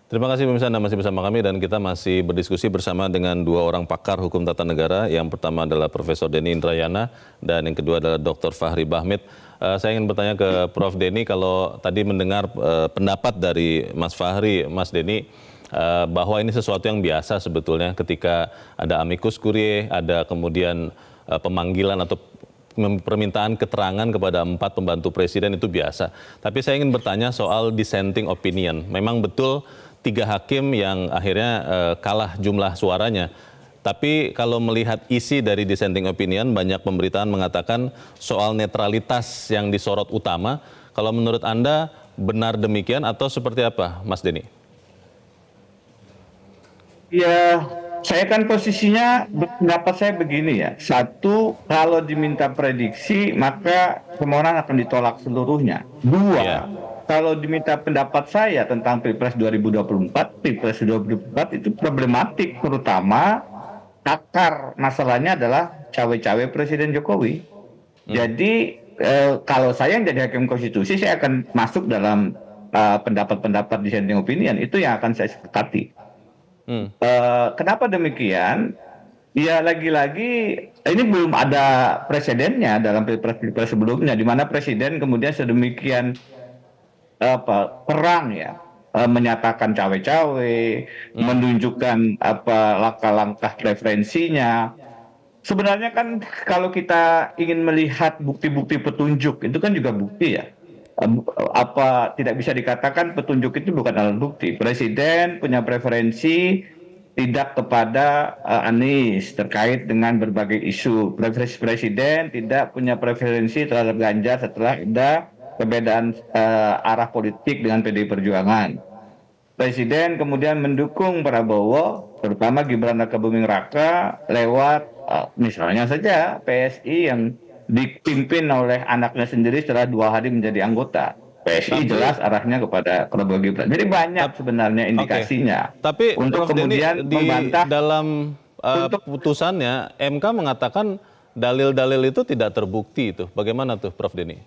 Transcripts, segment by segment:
Terima kasih pemirsa Anda masih bersama kami dan kita masih berdiskusi bersama dengan dua orang pakar hukum tata negara. Yang pertama adalah Profesor Denny Indrayana dan yang kedua adalah Dr. Fahri Bahmit. Saya ingin bertanya ke Prof. Denny, kalau tadi mendengar pendapat dari Mas Fahri, Mas Denny, bahwa ini sesuatu yang biasa sebetulnya ketika ada amicus curiae, ada kemudian pemanggilan atau permintaan keterangan kepada 4 pembantu presiden itu biasa. Tapi saya ingin bertanya soal dissenting opinion. Memang betul 3 hakim yang akhirnya kalah jumlah suaranya. Tapi kalau melihat isi dari dissenting opinion, banyak pemberitaan mengatakan soal netralitas yang disorot utama. Kalau menurut Anda benar demikian atau seperti apa, Mas Denny? Ya, saya kan posisinya pendapat saya begini ya. Satu, kalau diminta prediksi maka permohonan akan ditolak seluruhnya. Dua, Ya. kalau diminta pendapat saya tentang Pilpres 2024, Pilpres 2024 itu problematik, terutama akar masalahnya adalah cawe-cawe Presiden Jokowi. Jadi kalau saya yang jadi hakim konstitusi, saya akan masuk dalam pendapat-pendapat dissenting opinion, itu yang akan saya sepakati. Kenapa demikian? Ya lagi-lagi ini belum ada presidennya dalam pilpres sebelumnya, di mana presiden kemudian sedemikian perang ya, menyatakan cawe-cawe, menunjukkan langkah-langkah preferensinya. Sebenarnya kan kalau kita ingin melihat bukti-bukti petunjuk itu kan juga bukti ya. Tidak bisa dikatakan petunjuk itu bukan alat bukti. Presiden punya preferensi tidak kepada Anies terkait dengan berbagai isu. Presiden tidak punya preferensi terhadap Ganjar setelah ada perbedaan arah politik dengan PDI Perjuangan. Presiden kemudian mendukung Prabowo, terutama Gibran Rakabuming Raka lewat misalnya saja PSI yang dipimpin oleh anaknya sendiri setelah 2 hari menjadi anggota. PSI jelas arahnya kepada Prabowo Gibran. Jadi banyak sebenarnya indikasinya. Tapi Untuk Prof. Denny, kemudian di membantah dalam putusannya MK mengatakan dalil-dalil itu tidak terbukti itu. Bagaimana tuh Prof. Denny?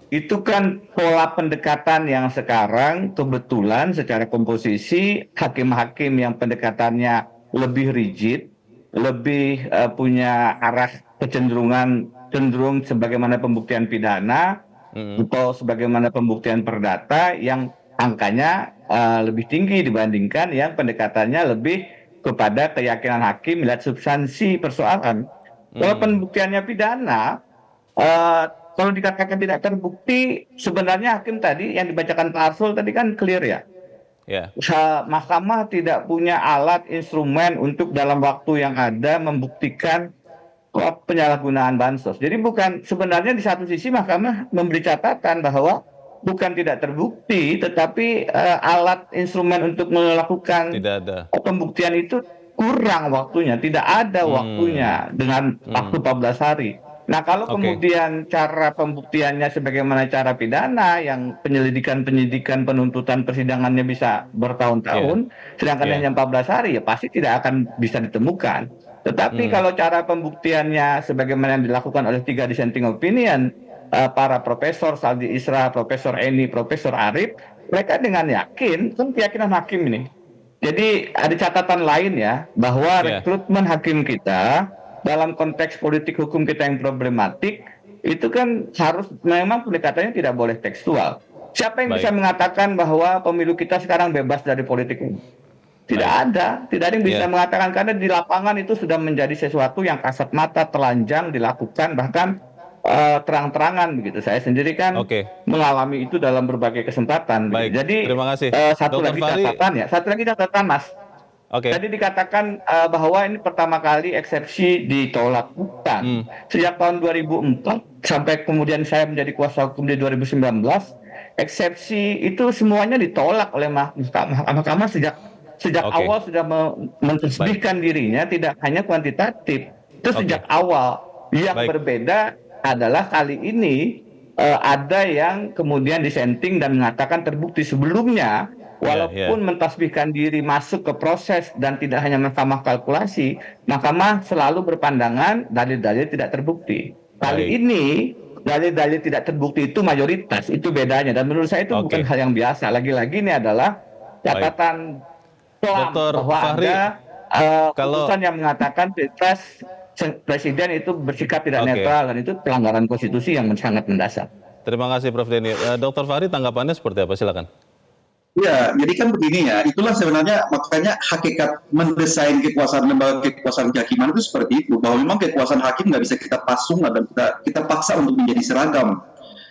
itu kan pola pendekatan yang sekarang kebetulan secara komposisi hakim-hakim yang pendekatannya lebih rigid, lebih punya arah cenderung sebagaimana pembuktian pidana atau sebagaimana pembuktian perdata yang angkanya lebih tinggi dibandingkan yang pendekatannya lebih kepada keyakinan hakim melihat substansi persoalan. Kalau pembuktiannya pidana, kalau dikatakan tidak terbukti, sebenarnya hakim tadi yang dibacakan Pak Arsul tadi kan clear ya. Ya. Mahkamah tidak punya alat instrumen untuk dalam waktu yang ada membuktikan penyalahgunaan bansos. Jadi bukan, sebenarnya di satu sisi mahkamah memberi catatan bahwa bukan tidak terbukti, tetapi alat instrumen untuk melakukan pembuktian itu kurang waktunya, tidak ada waktunya dengan waktu 14 hari. Nah kalau kemudian cara pembuktiannya sebagaimana cara pidana yang penyidikan, penuntutan, persidangannya bisa bertahun-tahun, sedangkan hanya 14 hari ya pasti tidak akan bisa ditemukan. Tetapi kalau cara pembuktiannya sebagaimana yang dilakukan oleh 3 dissenting opinion, para Profesor Saldi Isra, Profesor Eni, Profesor Arif, mereka dengan yakin, kan keyakinan hakim ini. Jadi ada catatan lain ya, bahwa rekrutmen hakim kita dalam konteks politik hukum kita yang problematik, itu kan harus memang pendekatannya tidak boleh tekstual. Siapa yang bisa mengatakan bahwa pemilu kita sekarang bebas dari politik? Tidak ada yang bisa mengatakan, karena di lapangan itu sudah menjadi sesuatu yang kasat mata, telanjang dilakukan, bahkan terang-terangan begitu. Saya sendiri kan mengalami itu dalam berbagai kesempatan. Jadi terima kasih. Satu lagi catatan Mas. Tadi dikatakan bahwa ini pertama kali eksepsi ditolak. Bukan. Sejak tahun 2004 sampai kemudian saya menjadi kuasa hukum di 2019, eksepsi itu semuanya ditolak oleh mahkamah sejak awal sudah mentasbihkan dirinya, tidak hanya kuantitatif. Itu sejak awal. Yang berbeda adalah kali ini ada yang kemudian dissenting dan mengatakan terbukti sebelumnya. Walaupun mentasbihkan diri masuk ke proses dan tidak hanya mahkamah kalkulasi, mahkamah selalu berpandangan dalil-dalil tidak terbukti. Kali ini dalil-dalil tidak terbukti itu mayoritas, itu bedanya. Dan menurut saya itu bukan Oke, hal yang biasa. Lagi-lagi ini adalah baik. catatan kelam Dr. bahwa Fahri, ada kalau putusan yang mengatakan pilpres presiden itu bersikap tidak oke, netral dan itu pelanggaran konstitusi yang sangat mendasar. terima kasih Prof. Denny. Dr. Fahri, tanggapannya seperti apa? Silakan. Ya, jadi kan begini ya, itulah sebenarnya makanya hakikat mendesain kekuasaan lembaga kekuasaan kehakiman itu seperti itu, bahwa memang kekuasaan hakim nggak bisa kita pasung dan kita paksa untuk menjadi seragam.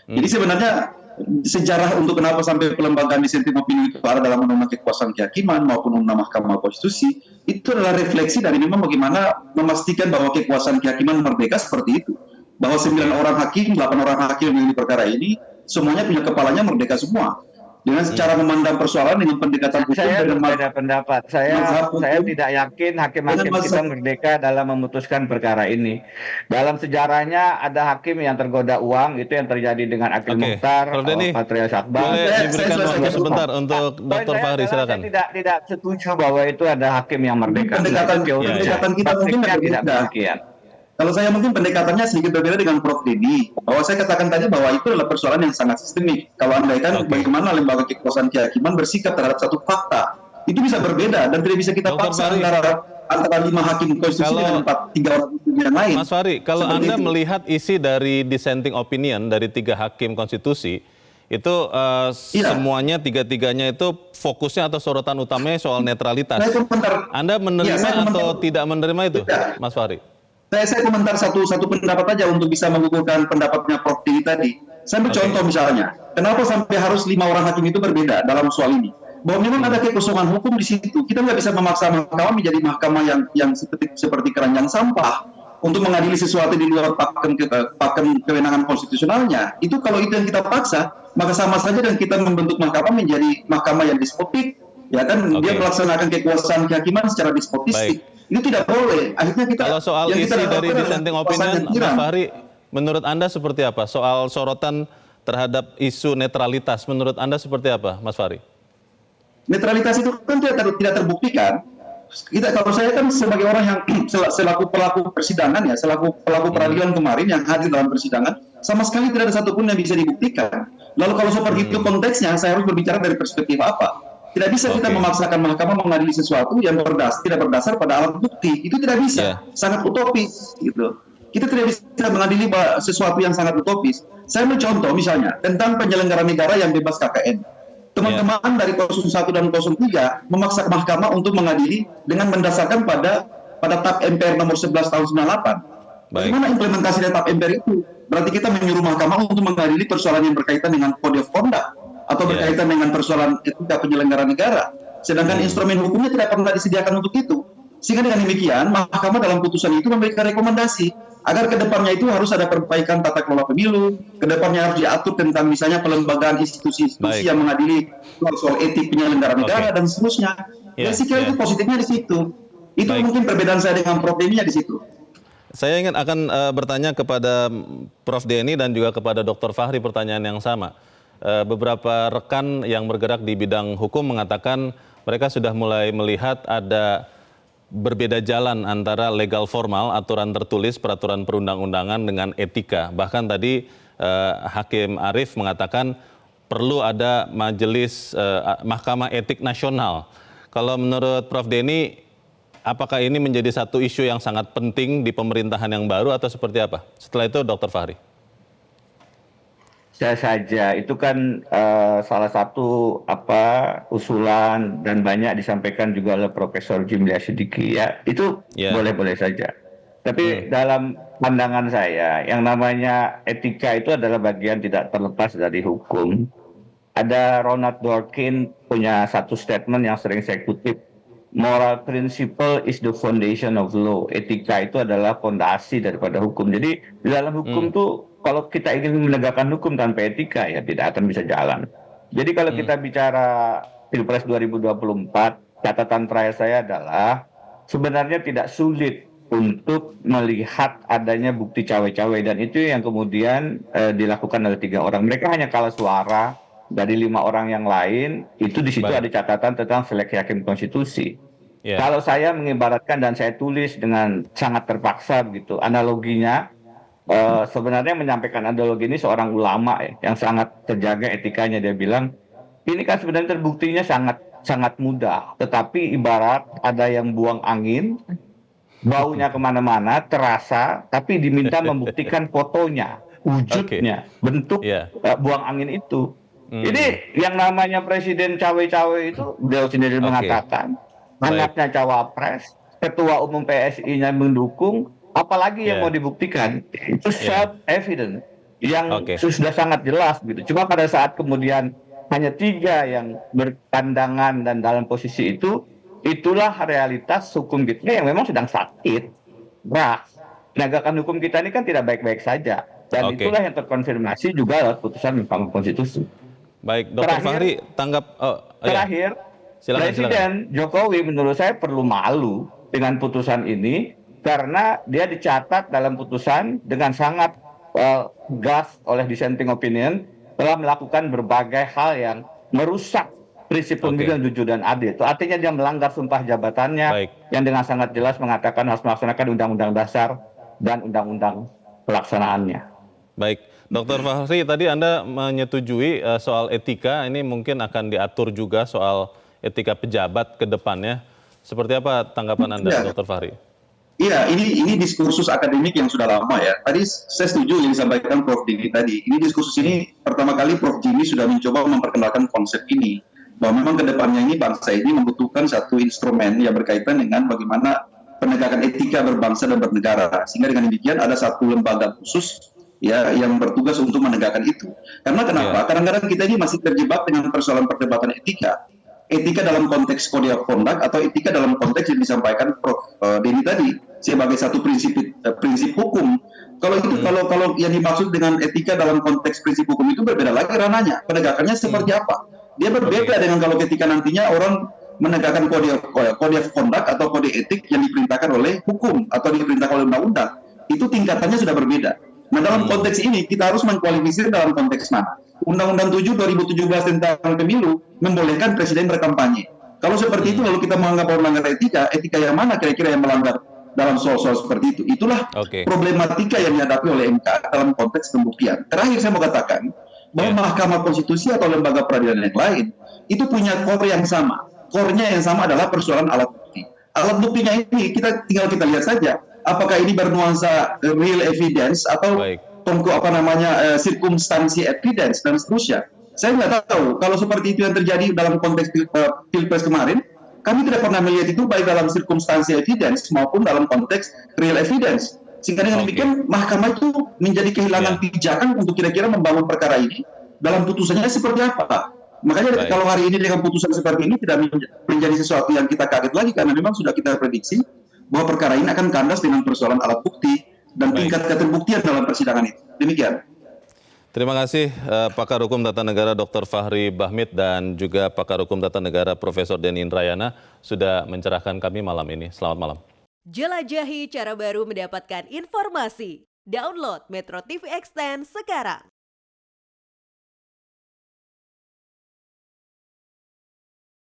Jadi sebenarnya sejarah untuk kenapa sampai pelembagaan dissenting opinion itu ada dalam undang-undang kekuasaan kehakiman maupun undang Mahkamah Konstitusi, itu adalah refleksi dari memang bagaimana memastikan bahwa kekuasaan kehakiman merdeka seperti itu. Bahwa 9 orang hakim, 8 orang hakim yang di perkara ini, semuanya punya kepalanya merdeka semua. Dengan secara memandang persoalan dengan pendekatan hukum Saya dengan berbeda pendapat. mazhab Saya hukum tidak yakin hakim-hakim dengan kita mazhab. merdeka dalam memutuskan perkara ini. Dalam sejarahnya ada hakim yang tergoda uang, itu yang terjadi dengan Akil Oke, Mukhtar, Prof. Denny, Patrialis Akbar. boleh Saya diberikan selesai waktu dulu. sebentar untuk Poin Dr. saya Fahri, adalah silakan. saya tidak setuju bahwa itu ada hakim yang merdeka. Pendekatan, Itu teorinya. pendekatan kita mungkin Praktiknya tidak berbeda. demikian. Kalau saya mungkin pendekatannya sedikit berbeda dengan Prof. Denny, bahwa saya katakan tadi bahwa itu adalah persoalan yang sangat sistemik. Kalau andaikan Oke. bagaimana lembaga kekuasaan kehakiman bersikap terhadap satu fakta, itu bisa berbeda dan tidak bisa kita Dr. paksa Fahri, antara 5 hakim konstitusi kalau- dengan 3 orang hakim yang lain. Mas Fahri, kalau Seperti Anda itu. melihat isi dari dissenting opinion dari 3 hakim konstitusi, itu Iya. semuanya, tiga-tiganya itu fokusnya atau sorotan utamanya soal netralitas. Saya komentar. Anda menerima Iya, saya komentar. atau tidak menerima itu, Tidak. Mas Fahri? Saya komentar satu pendapat aja untuk bisa mengukuhkan pendapatnya Prof. Denny tadi. Saya ambil Oke. contoh misalnya, kenapa sampai harus 5 orang hakim itu berbeda dalam soal ini? Bahwa memang ada kekosongan hukum di situ. Kita nggak bisa memaksa mahkamah menjadi mahkamah yang seperti keranjang sampah untuk mengadili sesuatu di luar pakem kewenangan konstitusionalnya. Itu kalau itu yang kita paksa, maka sama saja dengan kita membentuk mahkamah menjadi mahkamah yang despotik. Ya kan, Oke. dia melaksanakan kekuasaan kehakiman secara despotistik. Itu tidak boleh. Akhirnya kita Kalau soal yang isi kita dari dapatkan adalah dissenting kekuasaan opinion, yang Mas tiran. Fahri, menurut Anda seperti apa? Soal sorotan terhadap isu netralitas, menurut Anda seperti apa, Mas Fahri? Netralitas itu kan tidak terbuktikan. Kalau saya kan sebagai orang yang selaku pelaku persidangan ya, selaku pelaku peradilan kemarin yang hadir dalam persidangan, sama sekali tidak ada satupun yang bisa dibuktikan. Lalu kalau seperti itu konteksnya, saya harus berbicara dari perspektif apa? Tidak bisa kita Oke. memaksakan mahkamah mengadili sesuatu yang tidak berdasar pada alat bukti. Itu tidak bisa, sangat utopis gitu. Kita tidak bisa mengadili sesuatu yang sangat utopis. Saya mencontoh misalnya tentang penyelenggara negara yang bebas KKN. Teman-teman dari 01 dan 03 memaksa mahkamah untuk mengadili dengan mendasarkan pada TAP MPR nomor 11 tahun 98. Baik. Bagaimana implementasi dari TAP MPR itu? Berarti kita menyuruh mahkamah untuk mengadili persoalan yang berkaitan dengan Code of Conduct atau berkaitan dengan persoalan etika penyelenggara negara. Sedangkan instrumen hukumnya tidak pernah disediakan untuk itu. Sehingga dengan demikian, mahkamah dalam putusan itu memberikan rekomendasi agar kedepannya itu harus ada perbaikan tata kelola pemilu, kedepannya harus diatur tentang misalnya pelembagaan institusi-institusi Baik. yang mengadili soal etik penyelenggara negara dan seterusnya. Ya, Saya kira ya. itu positifnya di situ. Itu Baik. mungkin perbedaan saya dengan Prof. Denny di situ. Saya ingin akan bertanya kepada Prof. Denny dan juga kepada Dr. Fahri pertanyaan yang sama. Beberapa rekan yang bergerak di bidang hukum mengatakan mereka sudah mulai melihat ada berbeda jalan antara legal formal, aturan tertulis, peraturan perundang-undangan dengan etika. Bahkan tadi Hakim Arief mengatakan perlu ada majelis Mahkamah Etik Nasional. Kalau menurut Prof. Denny, apakah ini menjadi satu isu yang sangat penting di pemerintahan yang baru atau seperti apa? Setelah itu Dr. Fahri. Saya saja itu kan salah satu usulan dan banyak disampaikan juga oleh Profesor Jimli Asyidiki ya, itu boleh-boleh saja. Tapi dalam pandangan saya yang namanya etika itu adalah bagian tidak terlepas dari hukum. Ada Ronald Dworkin punya satu statement yang sering saya kutip, moral principle is the foundation of law. Etika itu adalah fondasi daripada hukum. Jadi di dalam hukum tuh kalau kita ingin menegakkan hukum tanpa etika ya tidak akan bisa jalan. Jadi kalau kita bicara Pilpres 2024, catatan terakhir saya adalah sebenarnya tidak sulit untuk melihat adanya bukti cawe-cawe dan itu yang kemudian dilakukan oleh 3 orang. Mereka hanya kalah suara dari 5 orang yang lain. Itu di situ ada catatan tentang seleksi hakim konstitusi. Kalau saya mengibaratkan dan saya tulis dengan sangat terpaksa begitu, analoginya sebenarnya menyampaikan analogi ini seorang ulama ya, yang sangat terjaga etikanya. Dia bilang, ini kan sebenarnya terbuktinya sangat sangat mudah, tetapi ibarat ada yang buang angin, baunya kemana-mana, terasa, tapi diminta membuktikan fotonya, Oke, wujudnya, bentuk ya. buang angin itu. Hmm, Ini yang namanya presiden cawe-cawe itu, beliau sendiri oke, mengatakan, baik. anaknya cawapres, ketua umum PSI-nya mendukung, apalagi yang mau Ya, dibuktikan, itu ya. self evident, yang Oke, sudah sangat jelas gitu. Cuma pada saat kemudian hanya 3 yang berpandangan dan dalam posisi itu, itulah realitas hukum kita yang memang sedang sakit. Nah, penegakan hukum kita ini kan tidak baik-baik saja. Dan oke. itulah yang terkonfirmasi juga lewat putusan Mahkamah Konstitusi. Baik, Dokter Terakhir, Fahri tanggap. Oh, ya, terakhir, silakan, silakan. Presiden Jokowi menurut saya perlu malu dengan putusan ini karena dia dicatat dalam putusan dengan sangat gas oleh dissenting opinion, telah melakukan berbagai hal yang merusak prinsip Oke, pemilu yang jujur dan adil. Itu artinya dia melanggar sumpah jabatannya baik, yang dengan sangat jelas mengatakan harus melaksanakan Undang-Undang Dasar dan Undang-Undang pelaksanaannya. baik. Dokter Fahri, tadi Anda menyetujui soal etika, ini mungkin akan diatur juga soal etika pejabat ke depannya. Seperti apa tanggapan Anda, Ya, Dokter Fahri? iya, ini diskursus akademik yang sudah lama ya. Tadi saya setuju yang disampaikan Prof. Diki tadi. Ini diskursus Hmm, ini pertama kali Prof. Jimmy sudah mencoba memperkenalkan konsep ini. Bahwa memang kedepannya ini bangsa ini membutuhkan satu instrumen yang berkaitan dengan bagaimana penegakan etika berbangsa dan bernegara. Sehingga dengan demikian ada satu lembaga khusus ya yang bertugas untuk menegakkan itu. Karena ya, kenapa? Kadang-kadang kita ini masih terjebak dengan persoalan perdebatan etika. Etika dalam konteks kode of conduct atau etika dalam konteks yang disampaikan Prof. Denny tadi sebagai satu prinsip hukum. Kalau itu hmm, kalau yang dimaksud dengan etika dalam konteks prinsip hukum itu berbeda lagi ranahnya. Penegakannya hmm, seperti apa? Dia oke, berbeda dengan kalau ketika nantinya orang menegakkan kode of conduct atau kode etik yang diperintahkan oleh hukum atau diperintahkan oleh undang-undang. Itu tingkatannya sudah berbeda. Nah, dalam hmm, konteks ini kita harus mengkualifikasi dalam konteks mana. Undang-Undang 7 2017 tentang pemilu membolehkan presiden berkampanye. Kalau seperti itu hmm, lalu kita menganggap melanggar etika, etika yang mana kira-kira yang melanggar dalam soal-soal seperti itu? Itulah oke, problematika yang dihadapi oleh MK dalam konteks pembuktian. Terakhir saya mau katakan bahwa ya, Mahkamah Konstitusi atau lembaga peradilan yang lain itu punya core yang sama. Core-nya yang sama adalah persoalan alat bukti. Alat buktinya ini tinggal kita lihat saja apakah ini bernuansa real evidence atau baik, circumstansi evidence dan seterusnya. Saya nggak tahu kalau seperti itu yang terjadi dalam konteks pilpres kemarin. Kami tidak pernah melihat itu baik dalam circumstansi evidence maupun dalam konteks real evidence. Sehingga dengan oke, demikian mahkamah itu menjadi kehilangan ya, pijakan untuk kira-kira membangun perkara ini dalam putusannya seperti apa. Makanya baik, kalau hari ini dengan putusan seperti ini tidak menjadi sesuatu yang kita kaget lagi karena memang sudah kita prediksi bahwa perkara ini akan kandas dengan persoalan alat bukti dan baik. tingkat keterbuktian dalam persidangan itu. Demikian. Terima kasih pakar hukum tata negara Dr. Fahri Bahmit dan juga pakar hukum tata negara Profesor Denny Indrayana sudah mencerahkan kami malam ini. Selamat malam. Jelajahi cara baru mendapatkan informasi. Download Metro TV Extend sekarang.